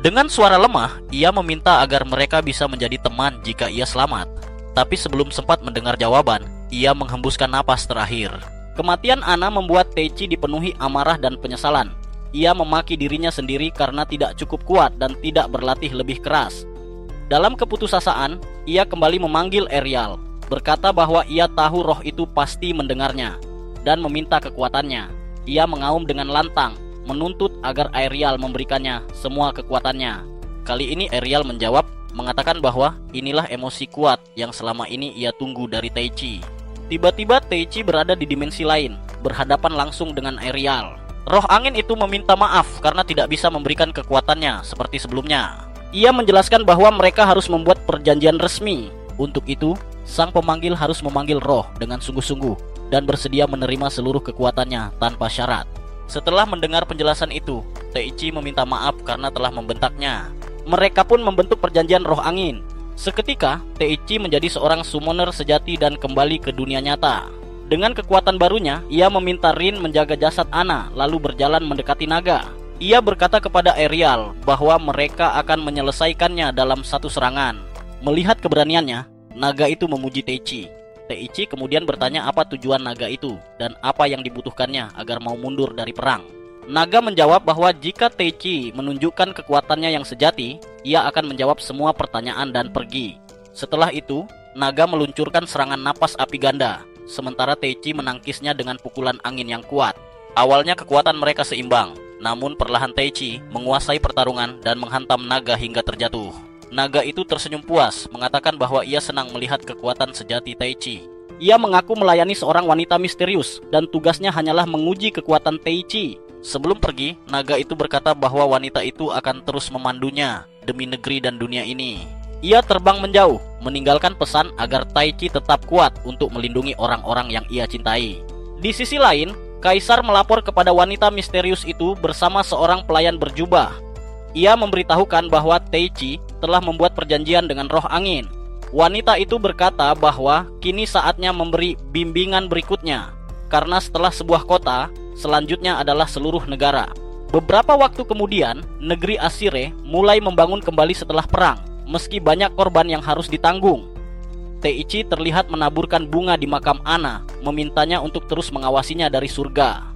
Dengan suara lemah, ia meminta agar mereka bisa menjadi teman jika ia selamat. Tapi sebelum sempat mendengar jawaban, ia menghembuskan napas terakhir. Kematian Ana membuat Teichi dipenuhi amarah dan penyesalan. Ia memaki dirinya sendiri karena tidak cukup kuat dan tidak berlatih lebih keras. Dalam keputusasaan, ia kembali memanggil Ariel, berkata bahwa ia tahu roh itu pasti mendengarnya, dan meminta kekuatannya. Ia mengaum dengan lantang, menuntut agar Ariel memberikannya semua kekuatannya. Kali ini Ariel menjawab, mengatakan bahwa inilah emosi kuat yang selama ini ia tunggu dari Teichi. Tiba-tiba Teichi berada di dimensi lain, berhadapan langsung dengan Ariel. Roh angin itu meminta maaf karena tidak bisa memberikan kekuatannya seperti sebelumnya. Ia menjelaskan bahwa mereka harus membuat perjanjian resmi. Untuk itu, sang pemanggil harus memanggil roh dengan sungguh-sungguh dan bersedia menerima seluruh kekuatannya tanpa syarat. Setelah mendengar penjelasan itu, Teichi meminta maaf karena telah membentaknya. Mereka pun membentuk perjanjian roh angin. Seketika, Teichi menjadi seorang summoner sejati dan kembali ke dunia nyata. Dengan kekuatan barunya, ia meminta Rin menjaga jasad Ana lalu berjalan mendekati naga. Ia berkata kepada Ariel bahwa mereka akan menyelesaikannya dalam satu serangan. Melihat keberaniannya, naga itu memuji Teichi. Teichi kemudian bertanya apa tujuan naga itu dan apa yang dibutuhkannya agar mau mundur dari perang. Naga menjawab bahwa jika Teichi menunjukkan kekuatannya yang sejati, ia akan menjawab semua pertanyaan dan pergi. Setelah itu, naga meluncurkan serangan napas api ganda, sementara Teichi menangkisnya dengan pukulan angin yang kuat. Awalnya kekuatan mereka seimbang, namun perlahan Teichi menguasai pertarungan dan menghantam naga hingga terjatuh. Naga itu tersenyum puas, mengatakan bahwa ia senang melihat kekuatan sejati Teichi. Ia mengaku melayani seorang wanita misterius dan tugasnya hanyalah menguji kekuatan Teichi. Sebelum pergi, naga itu berkata bahwa wanita itu akan terus memandunya demi negeri dan dunia ini. Ia terbang menjauh, meninggalkan pesan agar Teichi tetap kuat untuk melindungi orang-orang yang ia cintai. Di sisi lain, Kaisar melapor kepada wanita misterius itu bersama seorang pelayan berjubah. Ia memberitahukan bahwa Teichi telah membuat perjanjian dengan roh angin. Wanita itu berkata bahwa kini saatnya memberi bimbingan berikutnya, karena setelah sebuah kota, selanjutnya adalah seluruh negara. Beberapa waktu kemudian, negeri Asire mulai membangun kembali setelah perang, meski banyak korban yang harus ditanggung. Teichi terlihat menaburkan bunga di makam Ana, memintanya untuk terus mengawasinya dari surga.